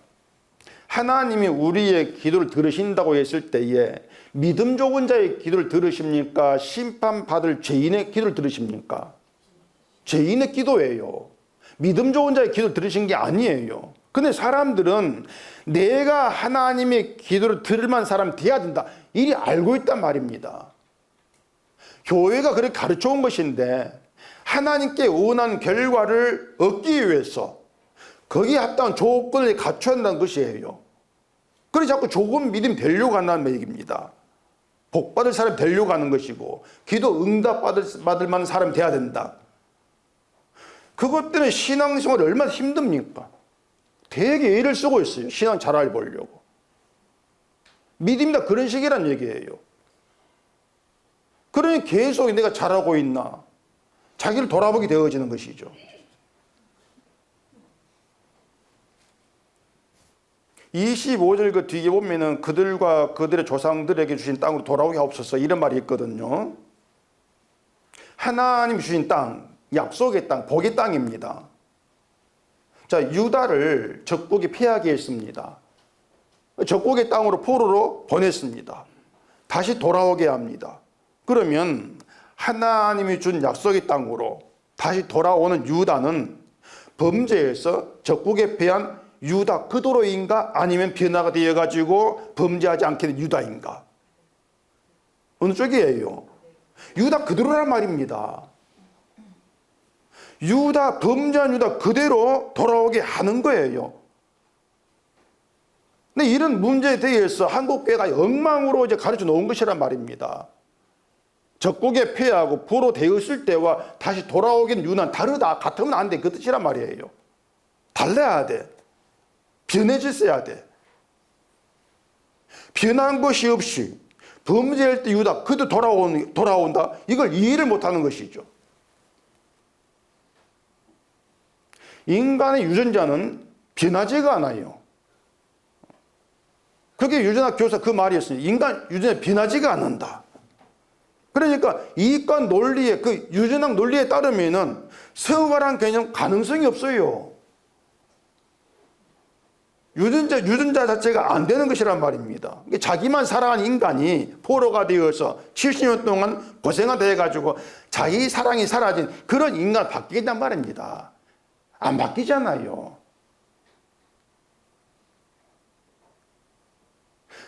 하나님이 우리의 기도를 들으신다고 했을 때에 믿음 좋은 자의 기도를 들으십니까? 심판받을 죄인의 기도를 들으십니까? 죄인의 기도예요. 믿음 좋은 자의 기도를 들으신 게 아니에요. 근데 사람들은 내가 하나님의 기도를 들을 만한 사람이 돼야 된다, 이리 알고 있단 말입니다. 교회가 그렇게 가르쳐 온 것인데 하나님께 원하는 결과를 얻기 위해서 거기에 합당한 조건을 갖춰야 한다는 것이에요. 그래서 자꾸 조금 믿음 되려고 한다는 얘기입니다. 복 받을 사람이 되려고 하는 것이고 기도 응답 받을 만한 사람이 돼야 된다. 그것 때문에 신앙생활이 얼마나 힘듭니까? 되게 애를 쓰고 있어요. 신앙 잘 알보려고. 믿음이 다 그런 식이란 얘기예요. 그러니 계속 내가 잘하고 있나 자기를 돌아보게 되어지는 것이죠. 25절 그 뒤에 보면은 그들과 그들의 조상들에게 주신 땅으로 돌아오게 하옵소서, 이런 말이 있거든요. 하나님이 주신 땅, 약속의 땅, 복의 땅입니다. 자, 유다를 적국이 피하게 했습니다. 적국의 땅으로 포로로 보냈습니다. 다시 돌아오게 합니다. 그러면 하나님이 준 약속의 땅으로 다시 돌아오는 유다는 범죄에서 적국에 패한 유다 그도로인가, 아니면 변화가 되어가지고 범죄하지 않게 된 유다인가? 어느 쪽이에요? 유다 그대로란 말입니다. 유다, 범죄한 유다 그대로 돌아오게 하는 거예요. 근데 이런 문제에 대해서 한국교회가 엉망으로 이제 가르쳐 놓은 것이란 말입니다. 적국에 패하고 포로 되었을 때와 다시 돌아오긴 유다는 다르다, 같으면 안 돼, 그 뜻이란 말이에요. 달라야 돼. 변해졌어야 돼. 변한 것이 없이 범죄할 때 유다 그도 돌아온다, 이걸 이해를 못하는 것이죠. 인간의 유전자는 변하지가 않아요. 그게 유전학 교사 그 말이었어요. 인간 유전자 변하지가 않는다. 그러니까 이익과 논리에, 그 유전학 논리에 따르면은 성화란 개념 가능성이 없어요. 유전자 자체가 안 되는 것이란 말입니다. 자기만 사랑하는 인간이 포로가 되어서 70년 동안 고생을 해가지고 자기 사랑이 사라진 그런 인간 바뀌겠단 말입니다. 안 바뀌잖아요.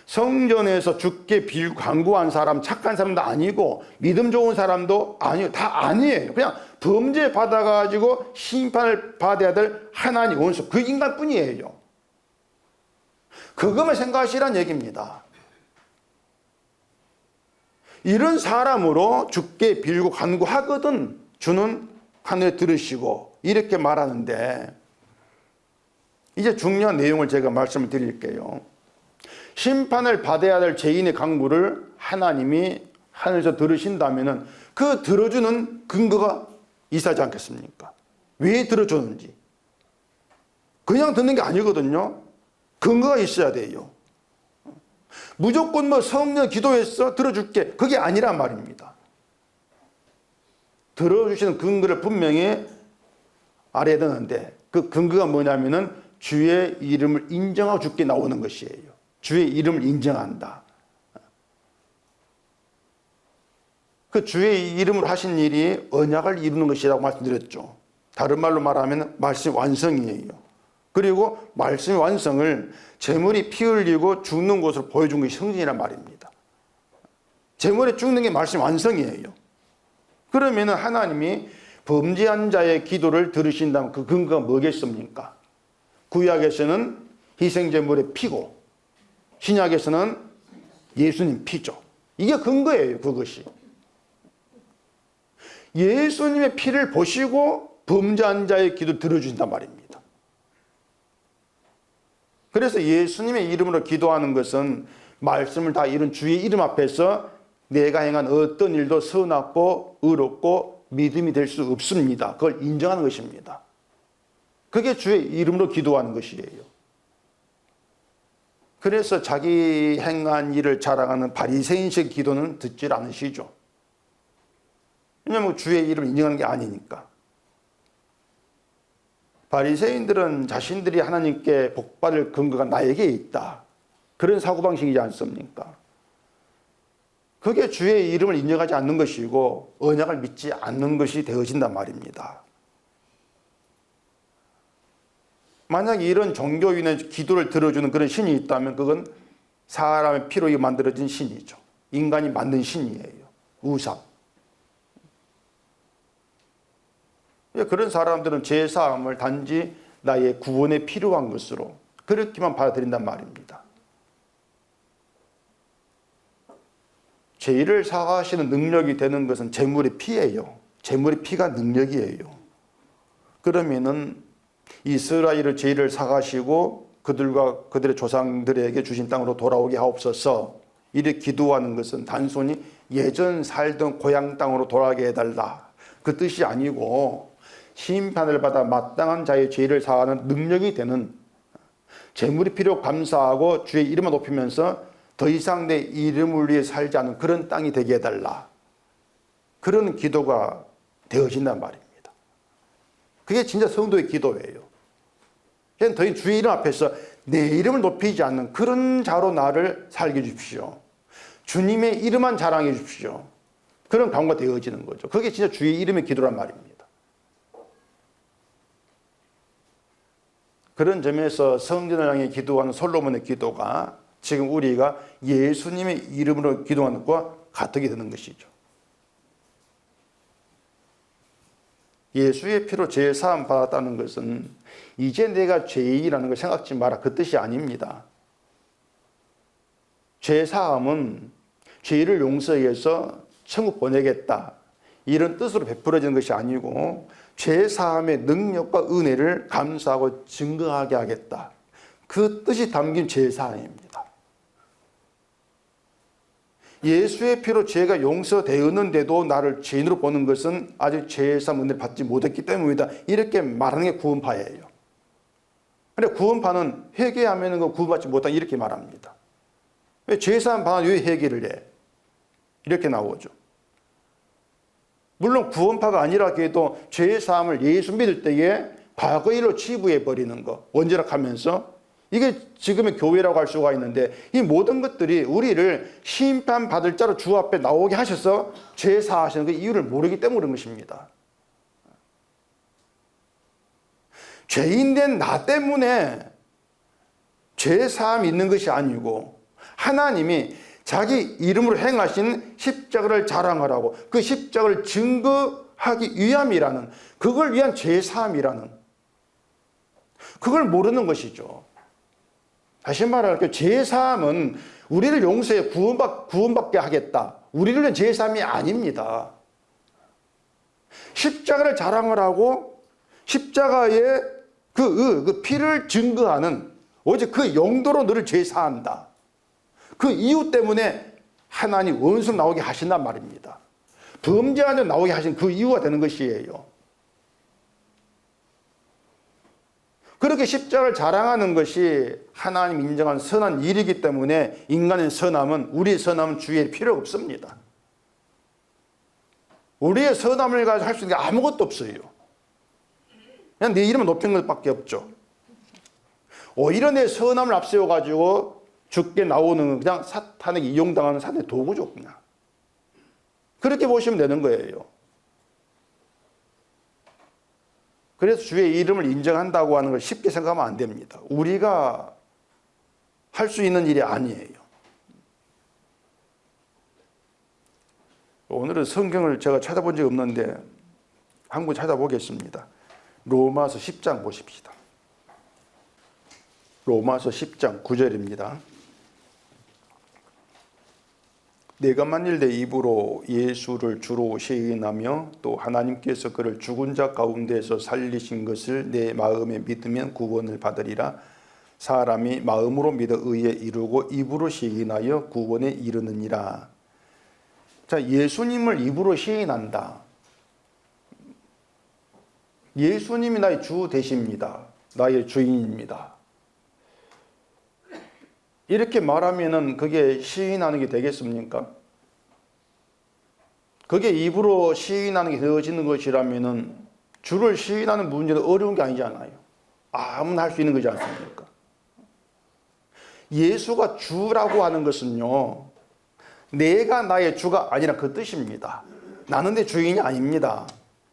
성전에서 주께 빌고 간구한 사람, 착한 사람도 아니고 믿음 좋은 사람도 아니에요. 다 아니에요. 그냥 범죄 받아가지고 심판을 받아야 될 하나님 원수, 그 인간뿐이에요. 그것만 생각하시란 얘기입니다. 이런 사람으로 주께 빌고 간구하거든 주는 하늘에 들으시고, 이렇게 말하는데 이제 중요한 내용을 제가 말씀을 드릴게요. 심판을 받아야 될 죄인의 간구를 하나님이 하늘에서 들으신다면 그 들어주는 근거가 있어야지 않겠습니까? 왜 들어주는지. 그냥 듣는 게 아니거든요. 근거가 있어야 돼요. 무조건 뭐 성령 기도해서 들어줄게, 그게 아니란 말입니다. 들어주시는 근거를 분명히 알아야 되는데, 그 근거가 뭐냐면은 주의 이름을 인정하고 주께 나오는 것이에요. 주의 이름을 인정한다. 그 주의 이름으로 하신 일이 언약을 이루는 것이라고 말씀드렸죠. 다른 말로 말하면 말씀 완성이에요. 그리고 말씀의 완성을 제물이 피 흘리고 죽는 것으로 보여준 것이 성전이란 말입니다. 제물이 죽는 게 말씀 완성이에요. 그러면 하나님이 범죄한 자의 기도를 들으신다면 그 근거가 뭐겠습니까? 구약에서는 희생제물의 피고 신약에서는 예수님 피죠. 이게 근거예요. 그것이. 예수님의 피를 보시고 범죄한 자의 기도 들어주신단 말입니다. 그래서 예수님의 이름으로 기도하는 것은 말씀을 다 이룬 주의 이름 앞에서 내가 행한 어떤 일도 선하고 의롭고 믿음이 될 수 없습니다. 그걸 인정하는 것입니다. 그게 주의 이름으로 기도하는 것이에요. 그래서 자기 행한 일을 자랑하는 바리새인식 기도는 듣질 않으시죠. 왜냐하면 주의 이름을 인정하는 게 아니니까. 바리새인들은 자신들이 하나님께 복받을 근거가 나에게 있다, 그런 사고방식이지 않습니까? 그게 주의 이름을 인정하지 않는 것이고 언약을 믿지 않는 것이 되어진단 말입니다. 만약 이런 종교인의 기도를 들어주는 그런 신이 있다면 그건 사람의 피로 만들어진 신이죠. 인간이 만든 신이에요. 우상. 그런 사람들은 제사함을 단지 나의 구원에 필요한 것으로 그렇게만 받아들인단 말입니다. 죄를 사하시는 능력이 되는 것은 제물의 피예요. 제물의 피가 능력이에요. 그러면은 이스라엘의 죄를 사하시고 그들과 그들의 조상들에게 주신 땅으로 돌아오게 하옵소서 이렇게 기도하는 것은 단순히 예전 살던 고향 땅으로 돌아가게 해달라 그 뜻이 아니고 심판을 받아 마땅한 자의 죄를 사하는 능력이 되는 제물이 필요 감사하고 주의 이름을 높이면서 더 이상 내 이름을 위해 살지 않는 그런 땅이 되게 해달라. 그런 기도가 되어진단 말입니다. 그게 진짜 성도의 기도예요. 그냥 더 이상 주의 이름 앞에서 내 이름을 높이지 않는 그런 자로 나를 살게 해주십시오. 주님의 이름만 자랑해 주십시오. 그런 가운데가 되어지는 거죠. 그게 진짜 주의 이름의 기도란 말입니다. 그런 점에서 성전을 향해 기도하는 솔로몬의 기도가 지금 우리가 예수님의 이름으로 기도하는 것과 같게 되는 것이죠. 예수의 피로 죄 사함 받았다는 것은 이제 내가 죄인이라는 걸 생각지 마라 그 뜻이 아닙니다. 죄 사함은 죄를 용서해서 천국 보내겠다 이런 뜻으로 베풀어지는 것이 아니고 죄 사함의 능력과 은혜를 감사하고 증거하게 하겠다. 그 뜻이 담긴 죄 사함입니다. 예수의 피로 죄가 용서되었는데도 나를 죄인으로 보는 것은 아직 죄 사함 은혜를 받지 못했기 때문이다. 이렇게 말하는 게 구원파예요. 그런데 구원파는 회개하면 그 구원받지 못한다 이렇게 말합니다. 왜 죄 사함 받아 왜 회개를 해? 이렇게 나오죠. 물론 구원파가 아니라 해도 죄 사함을 예수 믿을 때에 과거 일로 치부해 버리는 거 원죄락하면서 이게 지금의 교회라고 할 수가 있는데 이 모든 것들이 우리를 심판받을 자로 주 앞에 나오게 하셔서 죄 사하시는 그 이유를 모르기 때문에 그런 것입니다. 죄인된 나 때문에 죄 사함이 있는 것이 아니고 하나님이 자기 이름으로 행하신 십자가를 자랑하라고 그 십자가를 증거하기 위함이라는 그걸 위한 죄 사함이라는 그걸 모르는 것이죠. 다시 말할게요. 죄 사함은 우리를 용서해 구원받게 하겠다. 우리를 위한 죄 사함이 아닙니다. 십자가를 자랑하라고 십자가의 그 피를 증거하는 오직 그 용도로 너를 죄 사한다. 그 이유 때문에 하나님 원수로 나오게 하신단 말입니다. 범죄하는 나오게 하신 그 이유가 되는 것이에요. 그렇게 십자가를 자랑하는 것이 하나님 인정한 선한 일이기 때문에 인간의 선함은 우리의 선함은 주위에 필요가 없습니다. 우리의 선함을 가지고 할 수 있는 게 아무것도 없어요. 그냥 내 이름을 높이는 것밖에 없죠. 오히려 내 선함을 앞세워가지고 죽게 나오는 그냥 사탄에게 이용당하는 사탄의 도구죠. 그냥. 그렇게 보시면 되는 거예요. 그래서 주의 이름을 인정한다고 하는 걸 쉽게 생각하면 안 됩니다. 우리가 할 수 있는 일이 아니에요. 오늘은 성경을 제가 찾아본 적이 없는데 한 권 찾아보겠습니다. 로마서 10장 보십시다. 로마서 10장 9절입니다. 내가 만일 내 입으로 예수를 주로 시인하며 또 하나님께서 그를 죽은 자 가운데서 살리신 것을 내 마음에 믿으면 구원을 받으리라. 사람이 마음으로 믿어 의에 이르고 입으로 시인하여 구원에 이르느니라. 자, 예수님을 입으로 시인한다. 예수님이 나의 주 되십니다. 나의 주인입니다. 이렇게 말하면은 그게 시인하는 게 되겠습니까? 그게 입으로 시인하는 게 되어지는 것이라면은 주를 시인하는 문제는 어려운 게 아니잖아요. 아무나 할 수 있는 거지 않습니까? 예수가 주라고 하는 것은요, 내가 나의 주가 아니라 그 뜻입니다. 나는 내 주인이 아닙니다.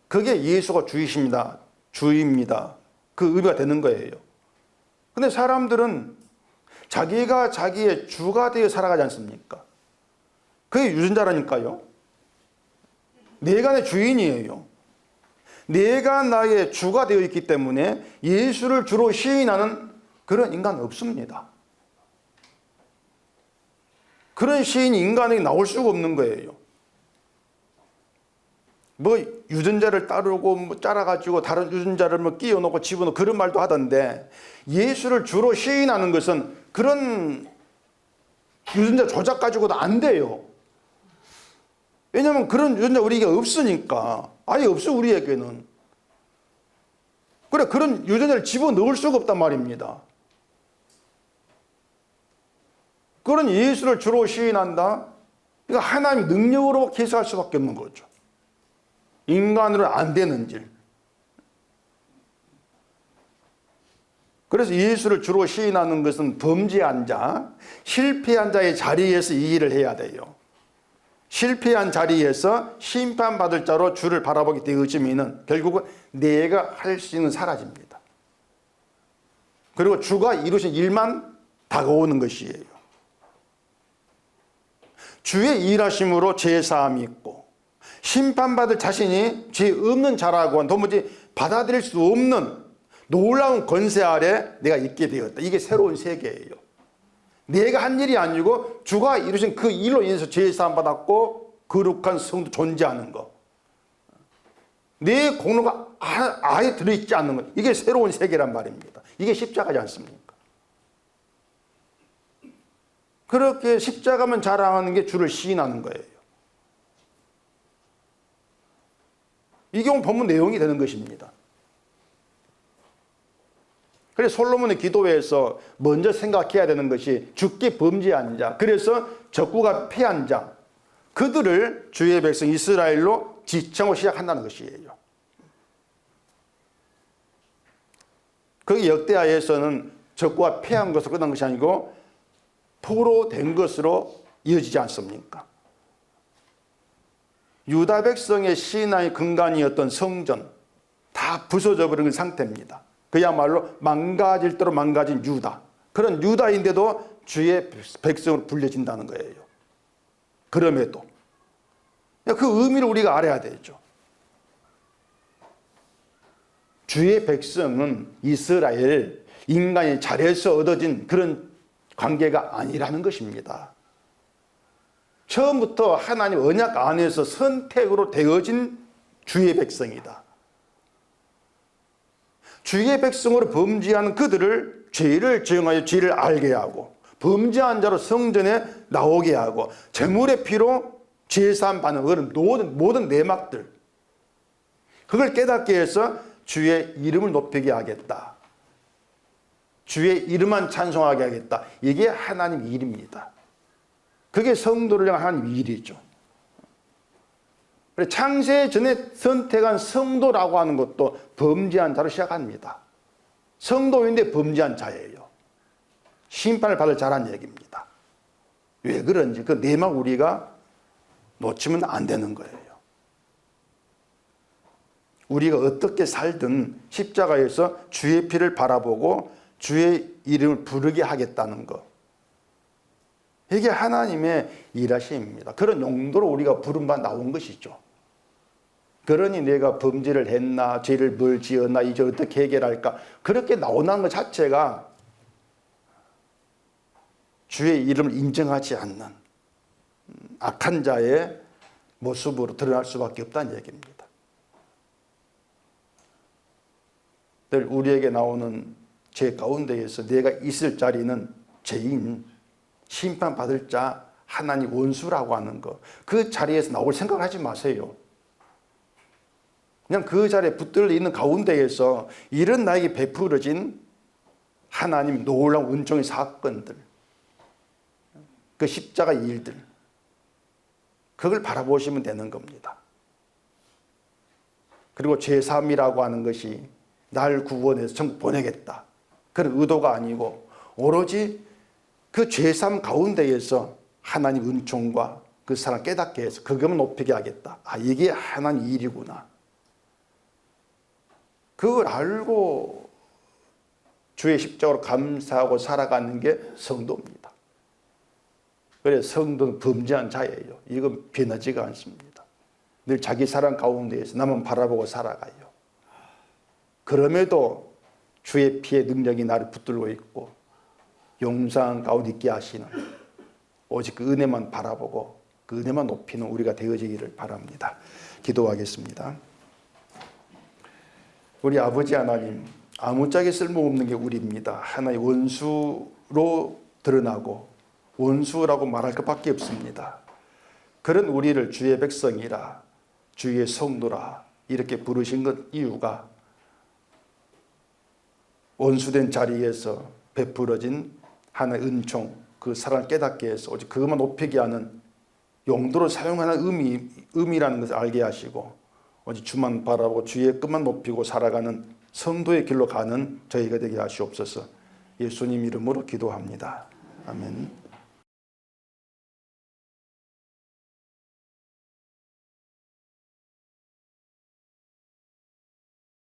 그게 예수가 주이십니다. 주입니다. 그 의미가 되는 거예요. 근데 사람들은 자기가 자기의 주가 되어 살아가지 않습니까? 그게 유전자라니까요. 내가 내 주인이에요. 내가 나의 주가 되어 있기 때문에 예수를 주로 시인하는 그런 인간은 없습니다. 그런 시인이 인간에게 나올 수가 없는 거예요. 뭐 유전자를 따르고 뭐 짜라가지고 다른 유전자를 뭐 끼워놓고 집어넣고 그런 말도 하던데, 예수를 주로 시인하는 것은 그런 유전자 조작 가지고도 안 돼요. 왜냐하면 그런 유전자 우리에게 없으니까. 아예 없어, 우리에게는. 그래, 그런 유전자를 집어넣을 수가 없단 말입니다. 그런 예수를 주로 시인한다? 그러니까 하나님 능력으로 계속할 수밖에 없는 거죠. 인간으로 안 되는 질. 그래서 예수를 주로 시인하는 것은 범죄한 자, 실패한 자의 자리에서 이 일을 해야 돼요. 실패한 자리에서 심판받을 자로 주를 바라보게 되어지면 결국은 내가 할 수 있는 사라집니다. 그리고 주가 이루신 일만 다가오는 것이에요. 주의 일하심으로 죄사함이 있고, 심판받을 자신이 죄 없는 자라고 도무지 받아들일 수 없는 놀라운 권세 아래 내가 있게 되었다. 이게 새로운 세계예요. 내가 한 일이 아니고 주가 이루신 그 일로 인해서 죄사함 받았고 거룩한 성도 존재하는 것. 내 공로가 아예 들어있지 않는 것. 이게 새로운 세계란 말입니다. 이게 십자가지 않습니까? 그렇게 십자가만 자랑하는 게 주를 시인하는 거예요. 이게 오늘 본문 내용이 되는 것입니다. 그래서 솔로몬의 기도에서 먼저 생각해야 되는 것이 주께 범죄한 자, 그래서 적구가 패한 자, 그들을 주의 백성 이스라엘로 지칭하고 시작한다는 것이에요. 그 역대하에서는 적구가 패한 것으로 끝난 것이 아니고 포로된 것으로 이어지지 않습니까? 유다 백성의 신앙의 근간이었던 성전 다 부서져 버린 상태입니다. 그야말로 망가질 대로 망가진 유다. 그런 유다인데도 주의 백성으로 불려진다는 거예요. 그럼에도 그 의미를 우리가 알아야 되죠. 주의 백성은 이스라엘, 인간이 잘해서 얻어진 그런 관계가 아니라는 것입니다. 처음부터 하나님 언약 안에서 선택으로 되어진 주의 백성이다. 주의 백성으로 범죄하는 그들을 죄를 정하여 죄를 알게 하고, 범죄한 자로 성전에 나오게 하고, 제물의 피로 제사함 받는 그런 모든 내막들, 그걸 깨닫게 해서 주의 이름을 높이게 하겠다. 주의 이름만 찬송하게 하겠다. 이게 하나님 일입니다. 그게 성도를 향한 하나님 일이죠. 창세 전에 선택한 성도라고 하는 것도 범죄한 자로 시작합니다. 성도인데 범죄한 자예요. 심판을 받을 자란 얘기입니다. 왜 그런지 그 내막 우리가 놓치면 안 되는 거예요. 우리가 어떻게 살든 십자가에서 주의 피를 바라보고 주의 이름을 부르게 하겠다는 것. 이게 하나님의 일하심입니다. 그런 용도로 우리가 부름받아 나온 것이죠. 그러니 내가 범죄를 했나, 죄를 뭘 지었나, 이제 어떻게 해결할까, 그렇게 나온다는 것 자체가 주의 이름을 인정하지 않는 악한 자의 모습으로 드러날 수밖에 없다는 얘기입니다. 늘 우리에게 나오는 죄 가운데에서 내가 있을 자리는 죄인, 심판받을 자, 하나님 원수라고 하는 것, 그 자리에서 나올 생각하지 마세요. 그냥 그 자리에 붙들려 있는 가운데에서 이런 나에게 베풀어진 하나님 놀라운 은총의 사건들, 그 십자가 일들, 그걸 바라보시면 되는 겁니다. 그리고 죄사함이라고 하는 것이 날 구원해서 천국 보내겠다, 그런 의도가 아니고 오로지 그 죄사함 가운데에서 하나님 은총과 그 사람 깨닫게 해서 그것만 높이게 하겠다. 아, 이게 하나님 일이구나. 그걸 알고 주의 십자가로 감사하고 살아가는 게 성도입니다. 그래서 성도는 범죄한 자예요. 이건 변하지가 않습니다. 늘 자기 사랑 가운데에서 나만 바라보고 살아가요. 그럼에도 주의 피의 능력이 나를 붙들고 있고 용상 가운데 있게 하시는 오직 그 은혜만 바라보고 그 은혜만 높이는 우리가 되어지기를 바랍니다. 기도하겠습니다. 우리 아버지 하나님, 아무짝에 쓸모없는 게 우리입니다. 하나의 원수로 드러나고 원수라고 말할 것밖에 없습니다. 그런 우리를 주의 백성이라, 주의 성도라 이렇게 부르신 것 이유가 원수된 자리에서 베풀어진 하나의 은총, 그 사랑을 깨닫게 해서 오직 그것만 높이게 하는 용도로 사용하는 의미라는 것을 알게 하시고 오직 주만 바라보고 주의 끝만 높이고 살아가는 성도의 길로 가는 저희가 되게 하시옵소서. 예수님 이름으로 기도합니다. 아멘.